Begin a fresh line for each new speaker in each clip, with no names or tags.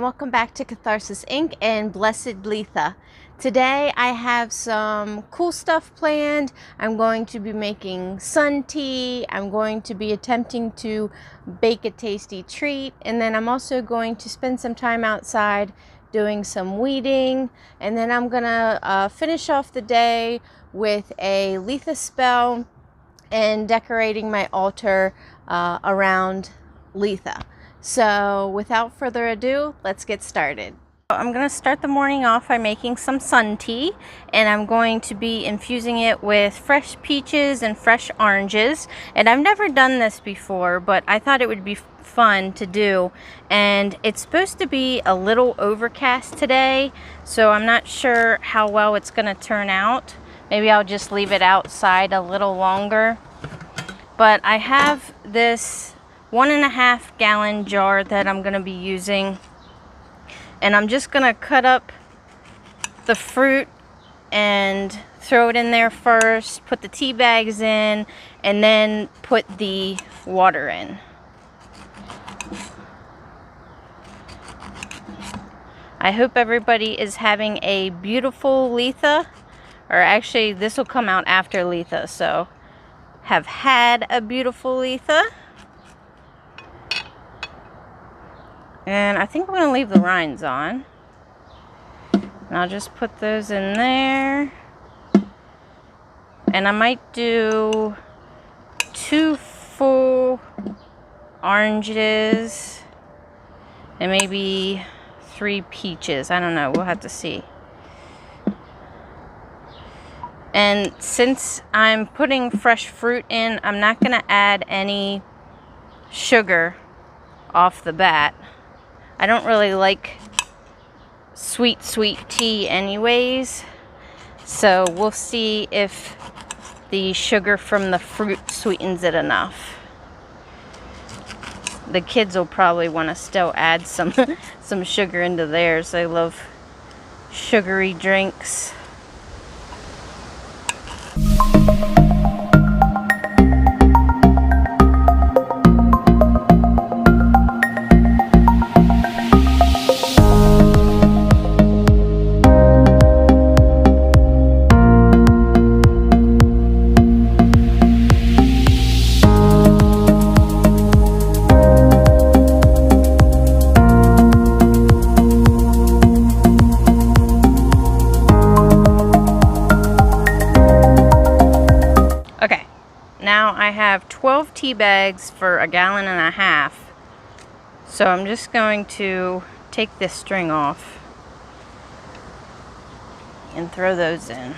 welcome back to Catharsis Inc. and Blessed Litha. Today I have some cool stuff planned. I'm going to be making sun tea. I'm going to be attempting to bake a tasty treat, and then I'm also going to spend some time outside doing some weeding, and then I'm gonna finish off the day with a Litha spell and decorating my altar around Litha. So without further ado, let's get started. I'm going to start the morning off by making some sun tea, and I'm going to be infusing it with fresh peaches and fresh oranges. And I've never done this before, but I thought it would be fun to do. And it's supposed to be a little overcast today, so I'm not sure how well it's going to turn out. Maybe I'll just leave it outside a little longer. But I have this 1.5 gallon jar that I'm going to be using, and I'm just going to cut up the fruit and throw it in there first, put the tea bags in, and then put the water in. I hope everybody is having a beautiful Litha, or actually this will come out after Litha, so have had a beautiful Litha. And I think I'm going to leave the rinds on. And I'll just put those in there. And I might do 2 full oranges and maybe 3 peaches. I don't know. We'll have to see. And since I'm putting fresh fruit in, I'm not going to add any sugar off the bat. I don't really like sweet tea anyways, so we'll see if the sugar from the fruit sweetens it enough. The kids will probably want to still add some some sugar into theirs. They love sugary drinks. Now I have 12 tea bags for 1.5 gallons. So I'm just going to take this string off and throw those in.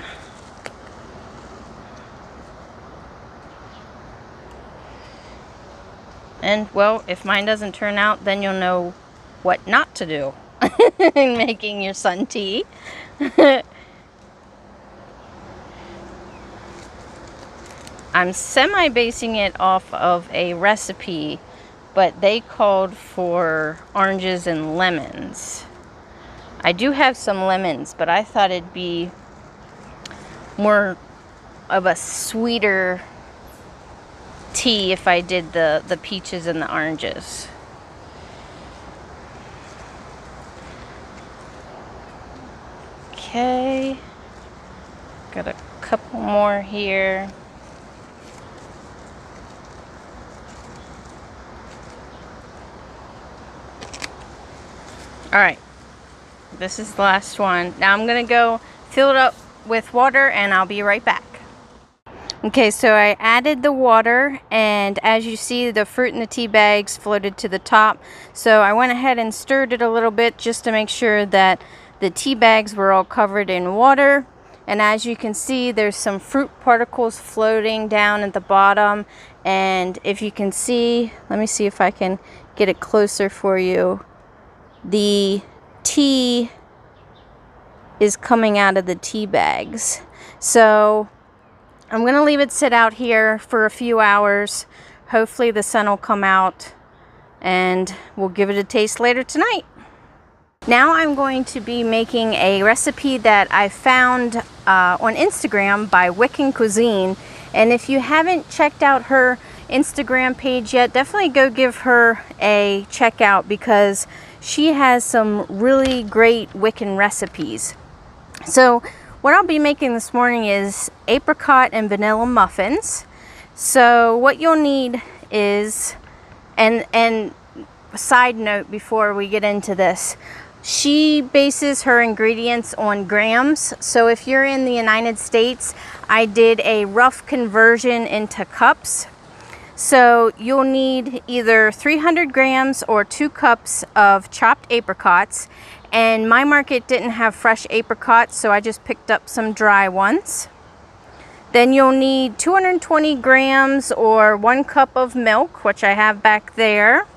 And well, if mine doesn't turn out, then you'll know what not to do in making your sun tea. I'm semi-basing it off of a recipe, but they called for oranges and lemons. I do have some lemons, but I thought it'd be more of a sweeter tea if I did the peaches and the oranges. Okay, got a couple more here. Alright, this is the last one. Now I'm going to go fill it up with water and I'll be right back. Okay, so I added the water, and as you see, the fruit and the tea bags floated to the top. So I went ahead and stirred it a little bit just to make sure that the tea bags were all covered in water. And as you can see, there's some fruit particles floating down at the bottom. And if you can see, let me see if I can get it closer for you. The tea is coming out of the tea bags. So I'm going to leave it sit out here for a few hours. Hopefully the sun will come out and we'll give it a taste later tonight. Now I'm going to be making a recipe that I found on Instagram by Wiccan Cuisine. And if you haven't checked out her Instagram page yet, definitely go give her a check out, because She has some really great Wiccan recipes. So what I'll be making this morning is apricot and vanilla muffins. So what you'll need is, and side note before we get into this, she bases her ingredients on grams. So if you're in the United States, I did a rough conversion into cups. So you'll need either 300 grams or 2 cups of chopped apricots. And my market didn't have fresh apricots, so I just picked up some dry ones. Then you'll need 220 grams or 1 cup of milk, which I have back there.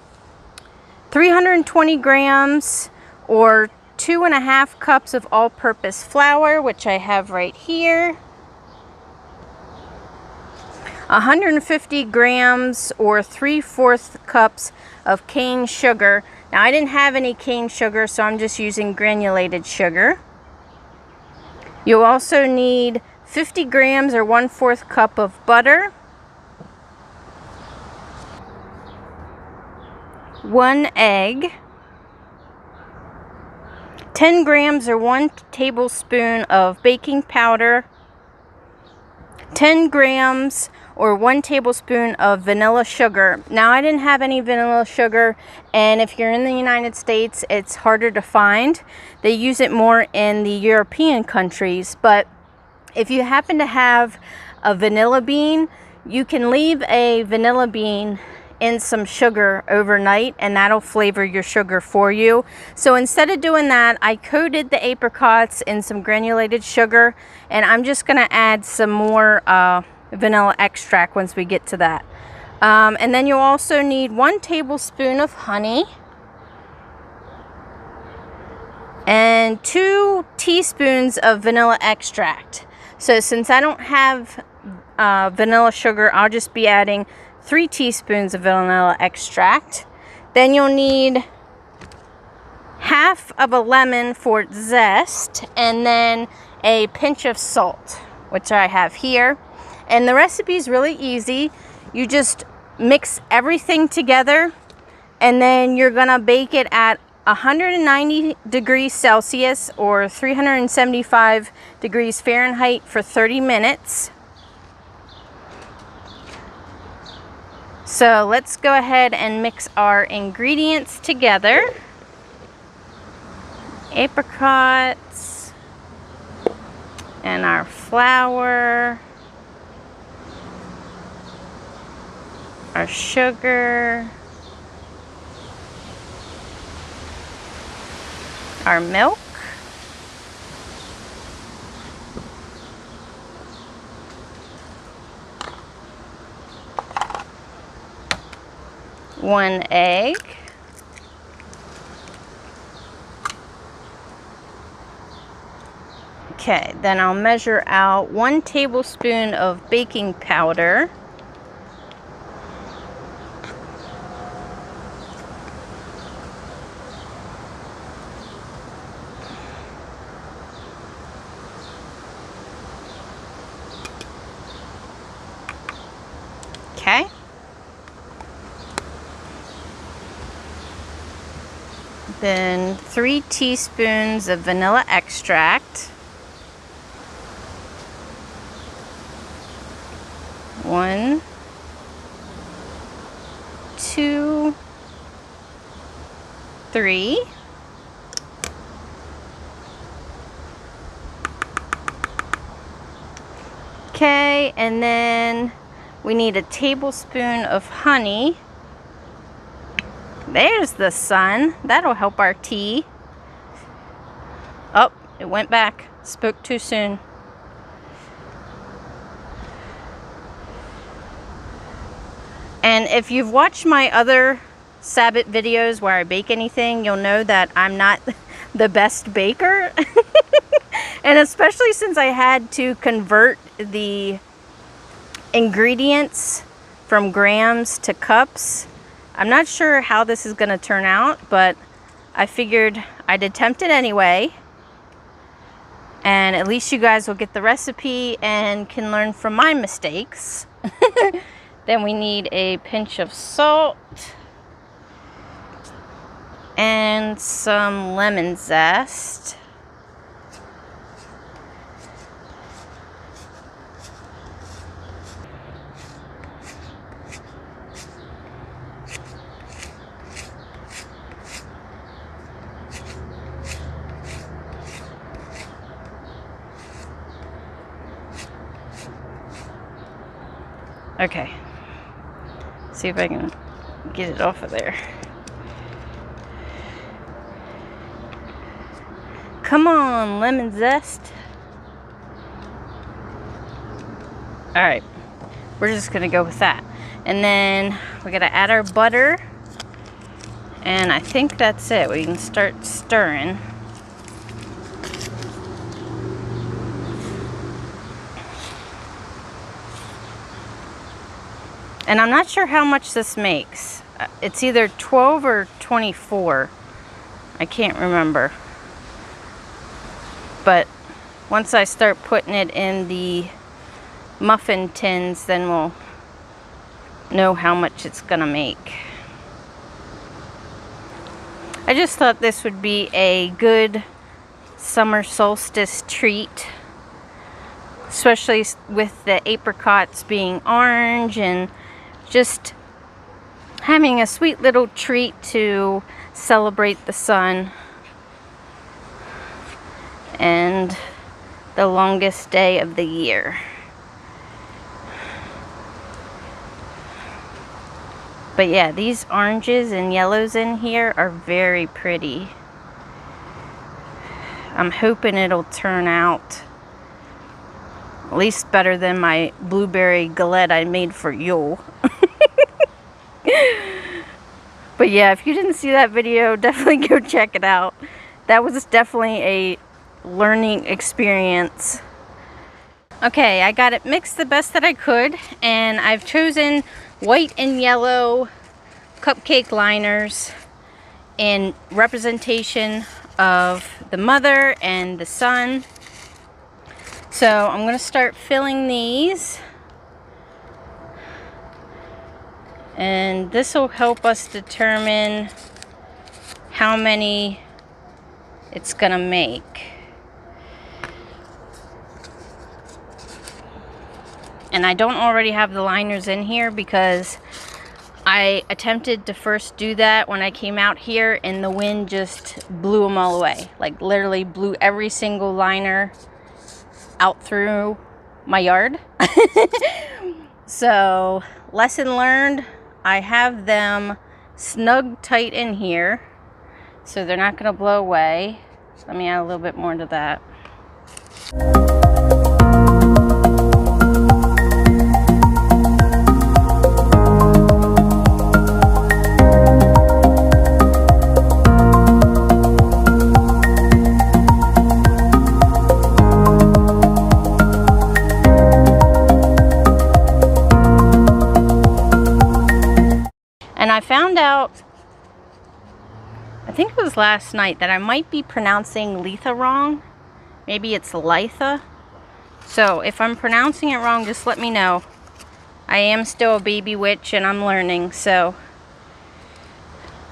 320 grams or 2.5 cups of all-purpose flour, which I have right here. 150 grams or 3/4 cups of cane sugar. Now I didn't have any cane sugar, so I'm just using granulated sugar. You'll also need 50 grams or 1/4 cup of butter. 1 egg. 10 grams or 1 tablespoon of baking powder. 10 grams or 1 tablespoon of vanilla sugar. Now I didn't have any vanilla sugar, and if you're in the United States, it's harder to find. They use it more in the European countries, but if you happen to have a vanilla bean, you can leave a vanilla bean in some sugar overnight, and that'll flavor your sugar for you. So instead of doing that, I coated the apricots in some granulated sugar, and I'm just gonna add some more vanilla extract once we get to that. And then you'll also need 1 tablespoon of honey and 2 teaspoons of vanilla extract. So since I don't have vanilla sugar, I'll just be adding 3 teaspoons of vanilla extract. Then you'll need half of a lemon for zest, and then a pinch of salt, which I have here. And the recipe is really easy. You just mix everything together, and then you're gonna bake it at 190 degrees Celsius or 375 degrees Fahrenheit for 30 minutes. So let's go ahead and mix our ingredients together. Apricots and our flour, our sugar, our milk, one egg, okay, then I'll measure out 1 tablespoon of baking powder, okay. Then 3 teaspoons of vanilla extract. 1, 2, 3. Okay, and then we need a tablespoon of honey. There's the sun. That'll help our tea. Oh, it went back. Spoke too soon. And if you've watched my other Sabbath videos where I bake anything, you'll know that I'm not the best baker. And especially since I had to convert the ingredients from grams to cups, I'm not sure how this is going to turn out, but I figured I'd attempt it anyway. And at least you guys will get the recipe and can learn from my mistakes. Then we need a pinch of salt. and some lemon zest. Okay, see if I can get it off of there. Come on, lemon zest. All right, we're just gonna go with that. And then we gotta add our butter. And I think that's it. We can start stirring. And I'm not sure how much this makes. It's either 12 or 24. I can't remember. But once I start putting it in the muffin tins, then we'll know how much it's gonna make. I just thought this would be a good summer solstice treat, especially with the apricots being orange, and just having a sweet little treat to celebrate the sun and the longest day of the year. But yeah, these oranges and yellows in here are very pretty. I'm hoping it'll turn out at least better than my blueberry galette I made for Yule. But yeah, if you didn't see that video, definitely go check it out. That was definitely a learning experience. Okay, I got it mixed the best that I could, and I've chosen white and yellow cupcake liners in representation of the mother and the sun. So I'm going to start filling these, and this will help us determine how many it's going to make. And I don't already have the liners in here because I attempted to first do that when I came out here, and the wind just blew them all away. Like literally blew every single liner out through my yard. So, lesson learned. I have them snug tight in here so they're not going to blow away. Let me add a little bit more to that. And I found out, I think it was last night, that I might be pronouncing Litha wrong. Maybe it's Litha. So if I'm pronouncing it wrong, just let me know. I am still a baby witch and I'm learning, so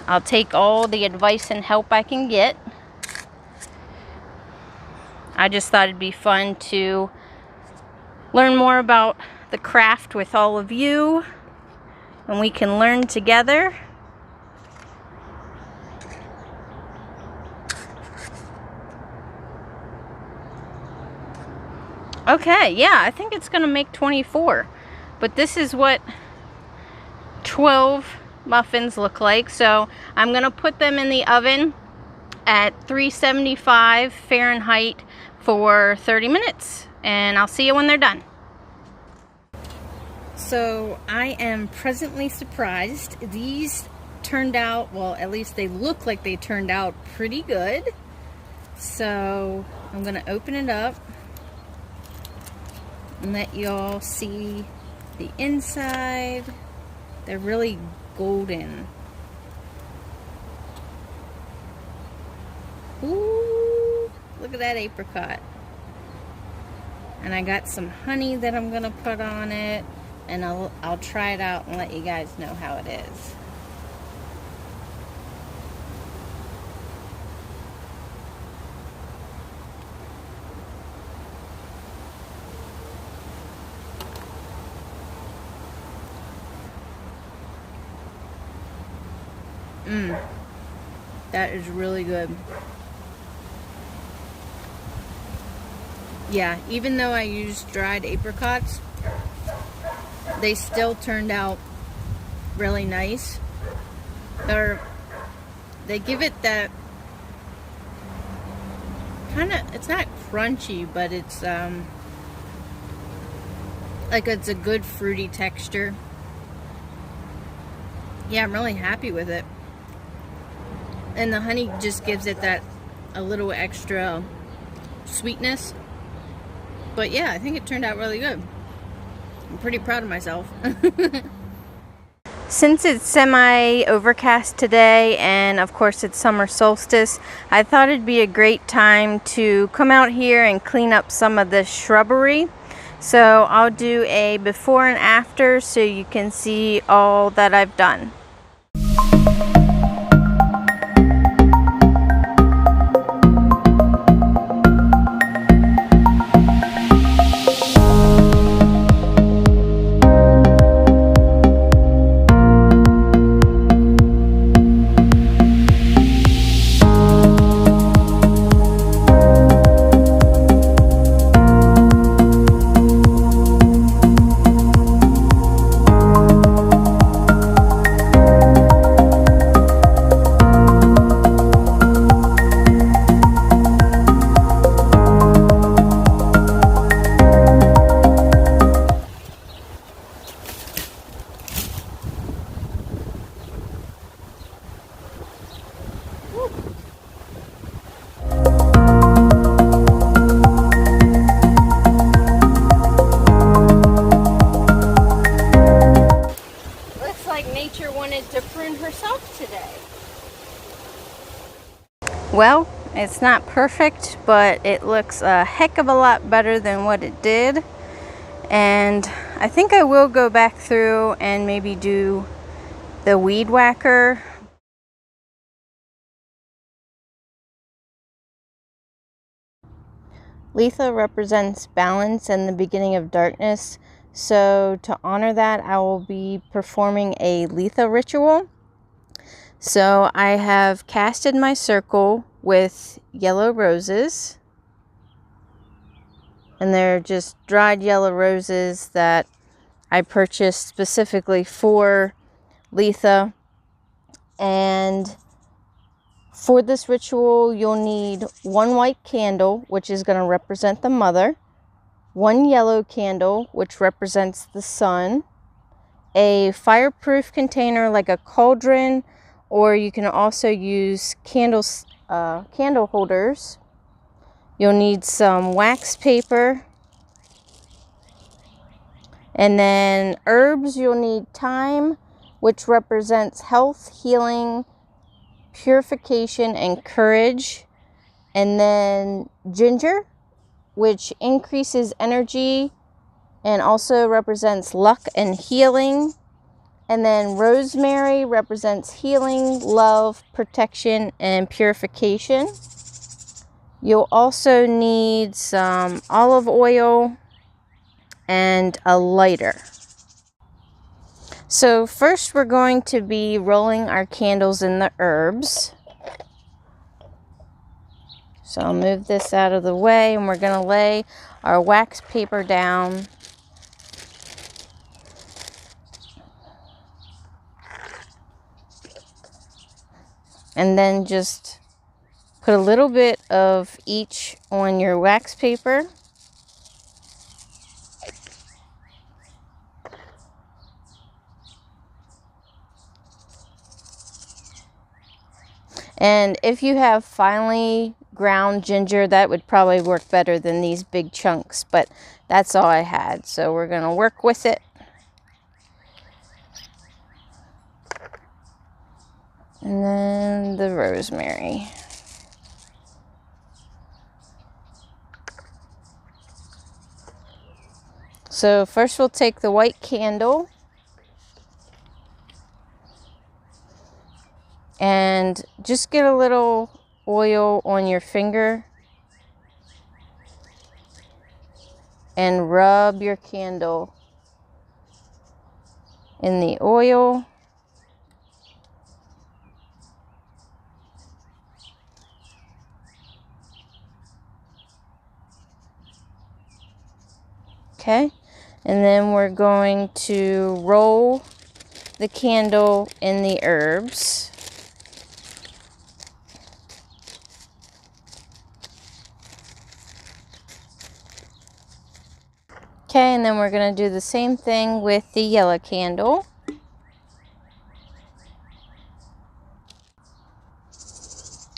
I'll take all the advice and help I can get. I just thought it'd be fun to learn more about the craft with all of you, and we can learn together. Okay, yeah, I think it's gonna make 24. But this is what 12 muffins look like. So I'm gonna put them in the oven at 375 Fahrenheit for 30 minutes. And I'll see you when they're done. So I am presently surprised. These turned out, well, at least they look like they turned out pretty good. So I'm gonna open it up and let y'all see the inside. They're really golden. Ooh, look at that apricot. And I got some honey that I'm gonna put on it, and I'll try it out and let you guys know how it is. That is really good. Yeah, even though I used dried apricots, they still turned out really nice. They give it that kind of, it's not crunchy, but it's like it's a good fruity texture. Yeah, I'm really happy with it. And the honey just gives it that a little extra sweetness. But yeah, I think it turned out really good. I'm pretty proud of myself. Since it's semi-overcast today, and of course it's summer solstice, I thought it'd be a great time to come out here and clean up some of this shrubbery. So I'll do a before and after so you can see all that I've done. Nature wanted to prune herself today. Well, it's not perfect, but it looks a heck of a lot better than what it did. And I think I will go back through and maybe do the weed whacker. Litha represents balance and the beginning of darkness. So to honor that, I will be performing a Litha ritual. So I have casted my circle with yellow roses. And they're just dried yellow roses that I purchased specifically for Litha. And for this ritual, you'll need one white candle, which is going to represent the mother. One yellow candle, which represents the sun, a fireproof container like a cauldron, or you can also use candle holders. You'll need some wax paper, and then herbs. You'll need thyme, which represents health, healing, purification, and courage, and then ginger, which increases energy and also represents luck and healing. And then rosemary represents healing, love, protection, and purification. You'll also need some olive oil and a lighter. So first we're going to be rolling our candles in the herbs. So I'll move this out of the way, and we're going to lay our wax paper down. And then just put a little bit of each on your wax paper. And if you have finely ground ginger, that would probably work better than these big chunks, but that's all I had. So we're going to work with it. And then the rosemary. So first we'll take the white candle and just get a little oil on your finger and rub your candle in the oil. Okay, and then we're going to roll the candle in the herbs. Okay, and then we're going to do the same thing with the yellow candle.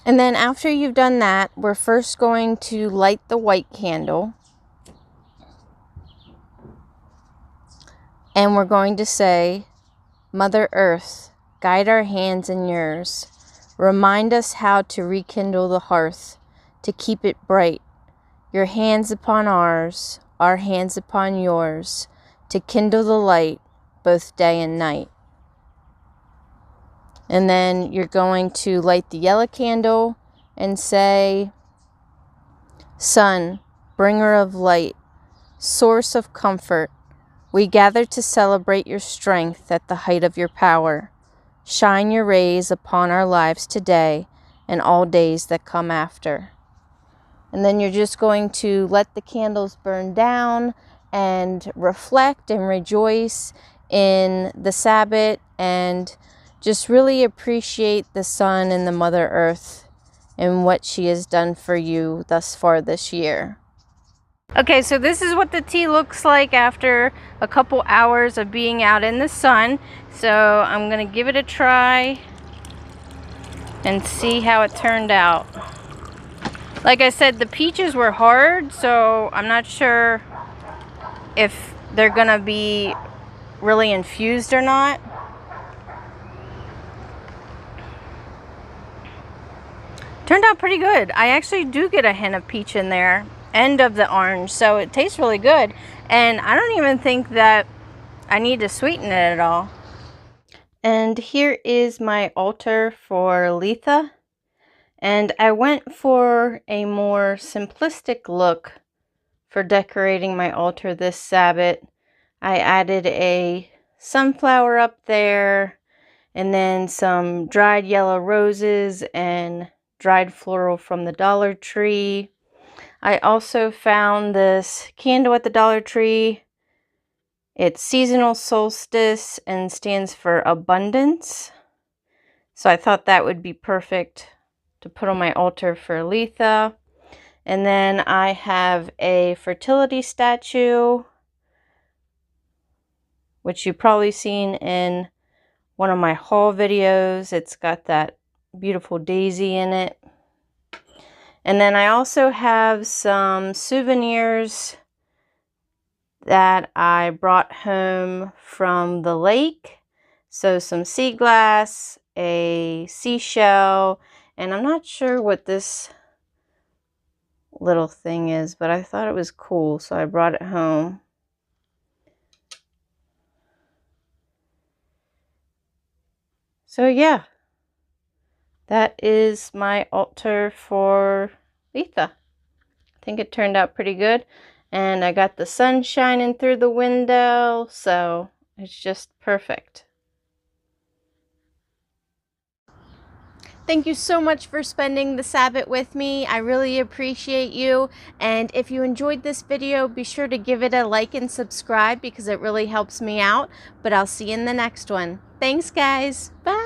And then after you've done that, we're first going to light the white candle. And we're going to say, Mother Earth, guide our hands in yours. Remind us how to rekindle the hearth, to keep it bright. Your hands upon ours, our hands upon yours, to kindle the light both day and night. And then you're going to light the yellow candle and say, Sun, bringer of light, source of comfort, we gather to celebrate your strength at the height of your power. Shine your rays upon our lives today and all days that come after. And then you're just going to let the candles burn down and reflect and rejoice in the Sabbath and just really appreciate the sun and the Mother Earth and what she has done for you thus far this year. Okay, so this is what the tea looks like after a couple hours of being out in the sun. So I'm gonna give it a try and see how it turned out. Like I said, the peaches were hard, so I'm not sure if they're gonna be really infused or not. Turned out pretty good. I actually do get a hint of peach in there, and of the orange, so it tastes really good. And I don't even think that I need to sweeten it at all. And here is my altar for Litha. And I went for a more simplistic look for decorating my altar this Sabbath. I added a sunflower up there, and then some dried yellow roses and dried floral from the Dollar Tree. I also found this candle at the Dollar Tree. It's Seasonal Solstice and stands for abundance. So I thought that would be perfect to put on my altar for Litha. And then I have a fertility statue, which you've probably seen in one of my haul videos. It's got that beautiful daisy in it. And then I also have some souvenirs that I brought home from the lake. So some sea glass, a seashell, and I'm not sure what this little thing is, but I thought it was cool, so I brought it home. So yeah, that is my altar for Litha. I think it turned out pretty good. And I got the sun shining through the window, so it's just perfect. Thank you so much for spending the Sabbath with me. I really appreciate you. And if you enjoyed this video, be sure to give it a like and subscribe because it really helps me out. But I'll see you in the next one. Thanks, guys. Bye.